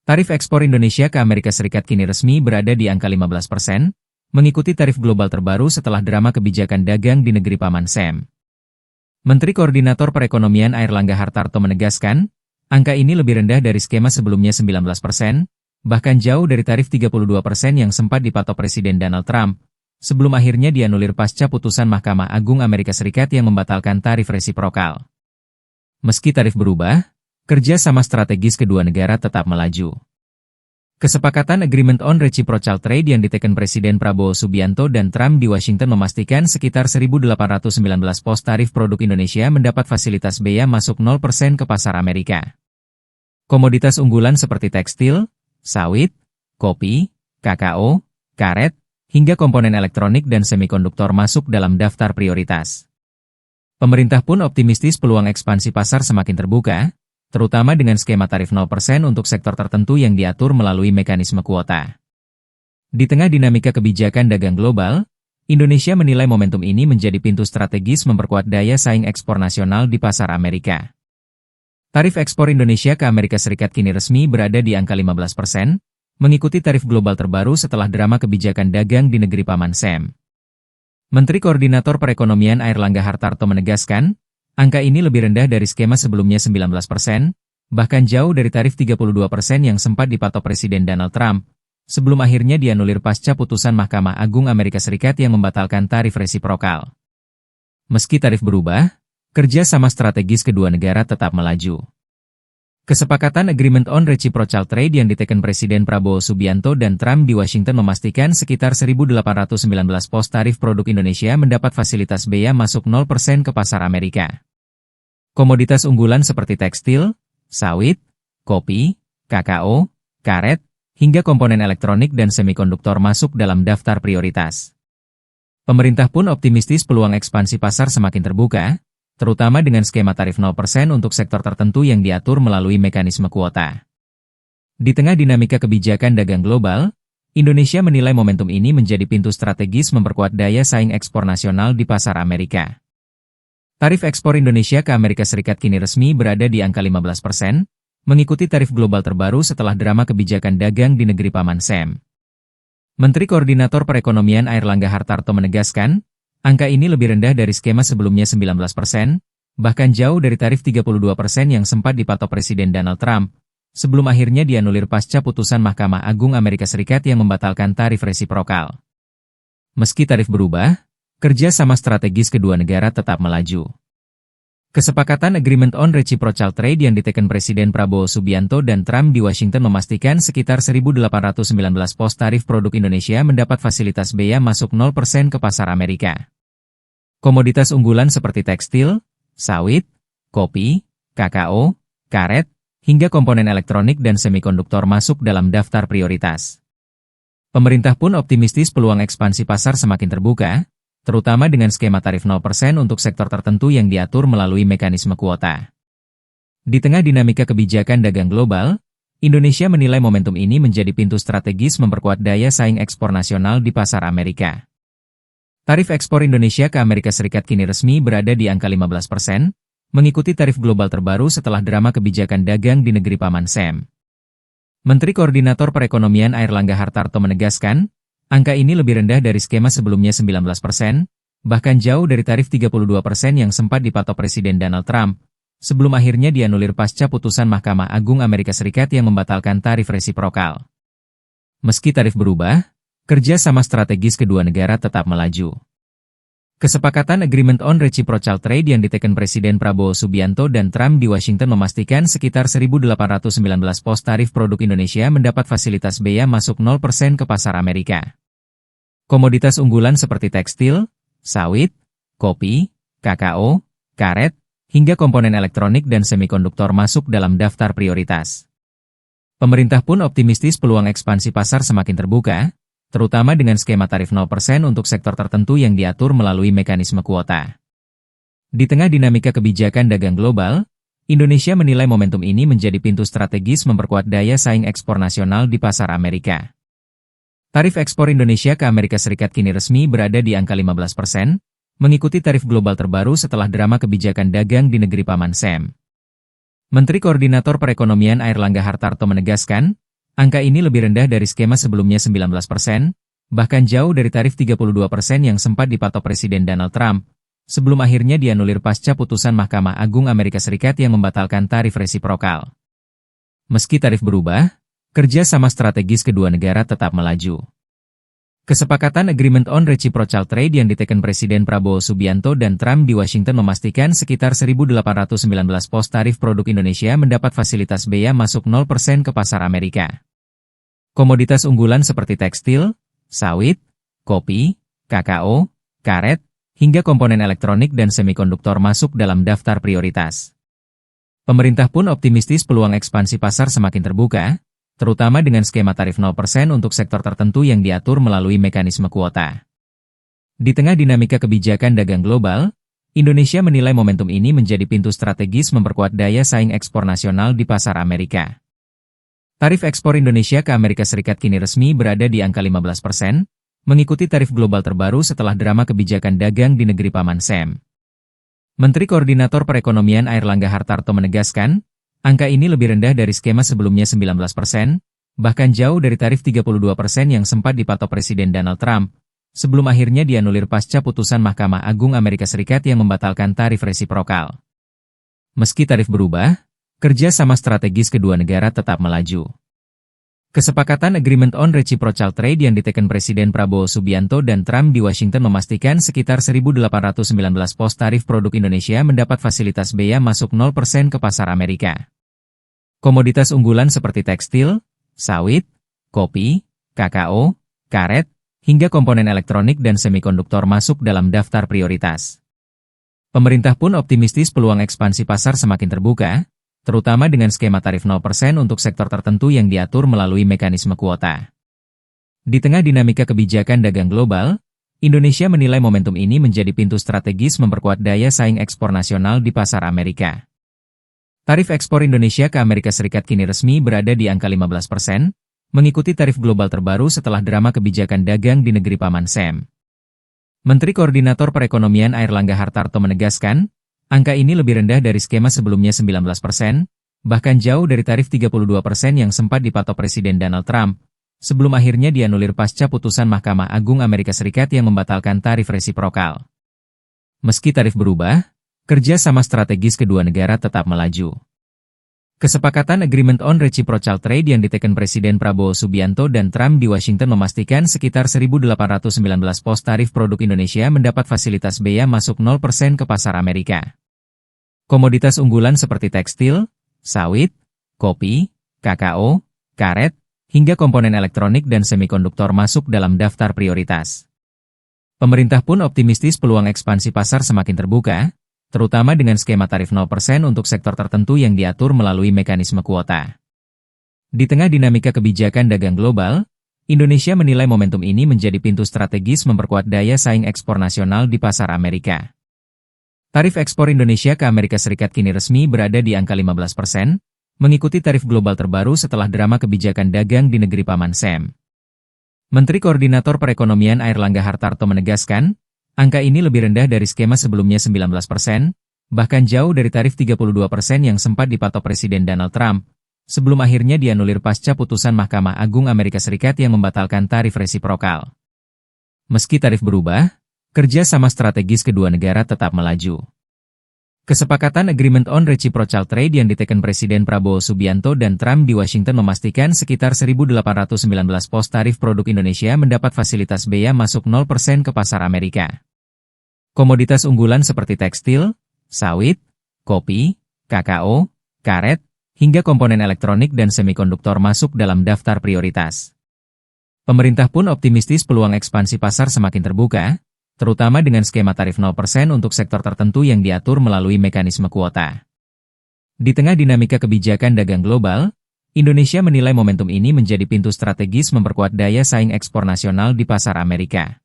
Tarif ekspor Indonesia ke Amerika Serikat kini resmi berada di angka 15%, mengikuti tarif global terbaru setelah drama kebijakan dagang di negeri Paman Sam. Menteri Koordinator Perekonomian Airlangga Hartarto menegaskan, angka ini lebih rendah dari skema sebelumnya 19%, bahkan jauh dari tarif 32% yang sempat dipatok Presiden Donald Trump, sebelum akhirnya dianulir pasca putusan Mahkamah Agung Amerika Serikat yang membatalkan tarif resiprokal. Meski tarif berubah, kerja sama strategis kedua negara tetap melaju. Kesepakatan Agreement on Reciprocal Trade yang diteken Presiden Prabowo Subianto dan Trump di Washington memastikan sekitar 1.819 pos tarif produk Indonesia mendapat fasilitas bea masuk 0% ke pasar Amerika. Komoditas unggulan seperti tekstil, sawit, kopi, kakao, karet, hingga komponen elektronik dan semikonduktor masuk dalam daftar prioritas. Pemerintah pun optimistis peluang ekspansi pasar semakin terbuka, terutama dengan skema tarif 0% untuk sektor tertentu yang diatur melalui mekanisme kuota. Di tengah dinamika kebijakan dagang global, Indonesia menilai momentum ini menjadi pintu strategis memperkuat daya saing ekspor nasional di pasar Amerika. Tarif ekspor Indonesia ke Amerika Serikat kini resmi berada di angka 15%, mengikuti tarif global terbaru setelah drama kebijakan dagang di negeri Paman Sam. Menteri Koordinator Perekonomian Airlangga Hartarto menegaskan, angka ini lebih rendah dari skema sebelumnya 19%, bahkan jauh dari tarif 32% yang sempat dipatok Presiden Donald Trump, sebelum akhirnya dianulir pasca putusan Mahkamah Agung Amerika Serikat yang membatalkan tarif resiprokal. Meski tarif berubah, kerja sama strategis kedua negara tetap melaju. Kesepakatan Agreement on Reciprocal Trade yang diteken Presiden Prabowo Subianto dan Trump di Washington memastikan sekitar 1.819 pos tarif produk Indonesia mendapat fasilitas bea masuk 0% ke pasar Amerika. Komoditas unggulan seperti tekstil, sawit, kopi, kakao, karet, hingga komponen elektronik dan semikonduktor masuk dalam daftar prioritas. Pemerintah pun optimistis peluang ekspansi pasar semakin terbuka, terutama dengan skema tarif 0% untuk sektor tertentu yang diatur melalui mekanisme kuota. Di tengah dinamika kebijakan dagang global, Indonesia menilai momentum ini menjadi pintu strategis memperkuat daya saing ekspor nasional di pasar Amerika. Tarif ekspor Indonesia ke Amerika Serikat kini resmi berada di angka 15%, mengikuti tarif global terbaru setelah drama kebijakan dagang di negeri Paman Sam. Menteri Koordinator Perekonomian Airlangga Hartarto menegaskan, angka ini lebih rendah dari skema sebelumnya 19%, bahkan jauh dari tarif 32% yang sempat dipatok Presiden Donald Trump, sebelum akhirnya dianulir pasca putusan Mahkamah Agung Amerika Serikat yang membatalkan tarif resiprokal. Meski tarif berubah, kerja sama strategis kedua negara tetap melaju. Kesepakatan Agreement on Reciprocal Trade yang diteken Presiden Prabowo Subianto dan Trump di Washington memastikan sekitar 1.819 pos tarif produk Indonesia mendapat fasilitas bea masuk 0% ke pasar Amerika. Komoditas unggulan seperti tekstil, sawit, kopi, kakao, karet, hingga komponen elektronik dan semikonduktor masuk dalam daftar prioritas. Pemerintah pun optimistis peluang ekspansi pasar semakin terbuka, terutama dengan skema tarif 0% untuk sektor tertentu yang diatur melalui mekanisme kuota. Di tengah dinamika kebijakan dagang global, Indonesia menilai momentum ini menjadi pintu strategis memperkuat daya saing ekspor nasional di pasar Amerika. Tarif ekspor Indonesia ke Amerika Serikat kini resmi berada di angka 15%, mengikuti tarif global terbaru setelah drama kebijakan dagang di negeri Paman Sam. Menteri Koordinator Perekonomian Airlangga Hartarto menegaskan, angka ini lebih rendah dari skema sebelumnya 19%, bahkan jauh dari tarif 32% yang sempat dipatok Presiden Donald Trump, sebelum akhirnya dianulir pasca putusan Mahkamah Agung Amerika Serikat yang membatalkan tarif resiprokal. Meski tarif berubah, kerja sama strategis kedua negara tetap melaju. Kesepakatan Agreement on Reciprocal Trade yang diteken Presiden Prabowo Subianto dan Trump di Washington memastikan sekitar 1.819 pos tarif produk Indonesia mendapat fasilitas bea masuk 0% ke pasar Amerika. Komoditas unggulan seperti tekstil, sawit, kopi, kakao, karet, hingga komponen elektronik dan semikonduktor masuk dalam daftar prioritas. Pemerintah pun optimistis peluang ekspansi pasar semakin terbuka, terutama dengan skema tarif 0% untuk sektor tertentu yang diatur melalui mekanisme kuota. Di tengah dinamika kebijakan dagang global, Indonesia menilai momentum ini menjadi pintu strategis memperkuat daya saing ekspor nasional di pasar Amerika. Tarif ekspor Indonesia ke Amerika Serikat kini resmi berada di angka 15%, mengikuti tarif global terbaru setelah drama kebijakan dagang di negeri Paman Sam. Menteri Koordinator Perekonomian Airlangga Hartarto menegaskan, Angka ini lebih rendah dari skema sebelumnya 19%, bahkan jauh dari tarif 32% yang sempat dipatok Presiden Donald Trump, sebelum akhirnya dianulir pasca putusan Mahkamah Agung Amerika Serikat yang membatalkan tarif resiprokal. Meski tarif berubah, kerja sama strategis kedua negara tetap melaju. Kesepakatan Agreement on Reciprocal Trade yang diteken Presiden Prabowo Subianto dan Trump di Washington memastikan sekitar 1.819 pos tarif produk Indonesia mendapat fasilitas bea masuk 0% ke pasar Amerika. Komoditas unggulan seperti tekstil, sawit, kopi, kakao, karet, hingga komponen elektronik dan semikonduktor masuk dalam daftar prioritas. Pemerintah pun optimistis peluang ekspansi pasar semakin terbuka, terutama dengan skema tarif 0% untuk sektor tertentu yang diatur melalui mekanisme kuota. Di tengah dinamika kebijakan dagang global, Indonesia menilai momentum ini menjadi pintu strategis memperkuat daya saing ekspor nasional di pasar Amerika. Tarif ekspor Indonesia ke Amerika Serikat kini resmi berada di angka 15%, mengikuti tarif global terbaru setelah drama kebijakan dagang di negeri Paman Sam. Menteri Koordinator Perekonomian Airlangga Hartarto menegaskan, angka ini lebih rendah dari skema sebelumnya 19%, bahkan jauh dari tarif 32% yang sempat dipatok Presiden Donald Trump, sebelum akhirnya dianulir pasca putusan Mahkamah Agung Amerika Serikat yang membatalkan tarif resiprokal. Meski tarif berubah, kerja sama strategis kedua negara tetap melaju. Kesepakatan Agreement on Reciprocal Trade yang diteken Presiden Prabowo Subianto dan Trump di Washington memastikan sekitar 1.819 pos tarif produk Indonesia mendapat fasilitas bea masuk 0% ke pasar Amerika. Komoditas unggulan seperti tekstil, sawit, kopi, kakao, karet, hingga komponen elektronik dan semikonduktor masuk dalam daftar prioritas. Pemerintah pun optimistis peluang ekspansi pasar semakin terbuka, terutama dengan skema tarif 0% untuk sektor tertentu yang diatur melalui mekanisme kuota. Di tengah dinamika kebijakan dagang global, Indonesia menilai momentum ini menjadi pintu strategis memperkuat daya saing ekspor nasional di pasar Amerika. Tarif ekspor Indonesia ke Amerika Serikat kini resmi berada di angka 15%, mengikuti tarif global terbaru setelah drama kebijakan dagang di negeri Paman Sam. Menteri Koordinator Perekonomian Airlangga Hartarto menegaskan, angka ini lebih rendah dari skema sebelumnya 19%, bahkan jauh dari tarif 32% yang sempat dipatok Presiden Donald Trump, sebelum akhirnya dianulir pasca putusan Mahkamah Agung Amerika Serikat yang membatalkan tarif resiprokal. Meski tarif berubah, kerja sama strategis kedua negara tetap melaju. Kesepakatan Agreement on Reciprocal Trade yang diteken Presiden Prabowo Subianto dan Trump di Washington memastikan sekitar 1.819 pos tarif produk Indonesia mendapat fasilitas bea masuk 0% ke pasar Amerika. Komoditas unggulan seperti tekstil, sawit, kopi, kakao, karet, hingga komponen elektronik dan semikonduktor masuk dalam daftar prioritas. Pemerintah pun optimistis peluang ekspansi pasar semakin terbuka, terutama dengan skema tarif 0% untuk sektor tertentu yang diatur melalui mekanisme kuota. Di tengah dinamika kebijakan dagang global, Indonesia menilai momentum ini menjadi pintu strategis memperkuat daya saing ekspor nasional di pasar Amerika. Tarif ekspor Indonesia ke Amerika Serikat kini resmi berada di angka 15%, mengikuti tarif global terbaru setelah drama kebijakan dagang di negeri Paman Sam. Menteri Koordinator Perekonomian Airlangga Hartarto menegaskan, angka ini lebih rendah dari skema sebelumnya 19%, bahkan jauh dari tarif 32% yang sempat dipatok Presiden Donald Trump, sebelum akhirnya dianulir pasca putusan Mahkamah Agung Amerika Serikat yang membatalkan tarif resiprokal. Meski tarif berubah, kerja sama strategis kedua negara tetap melaju. Kesepakatan Agreement on Reciprocal Trade yang diteken Presiden Prabowo Subianto dan Trump di Washington memastikan sekitar 1.819 pos tarif produk Indonesia mendapat fasilitas bea masuk 0% ke pasar Amerika. Komoditas unggulan seperti tekstil, sawit, kopi, kakao, karet, hingga komponen elektronik dan semikonduktor masuk dalam daftar prioritas. Pemerintah pun optimistis peluang ekspansi pasar semakin terbuka, terutama dengan skema tarif 0% untuk sektor tertentu yang diatur melalui mekanisme kuota. Di tengah dinamika kebijakan dagang global, Indonesia menilai momentum ini menjadi pintu strategis memperkuat daya saing ekspor nasional di pasar Amerika.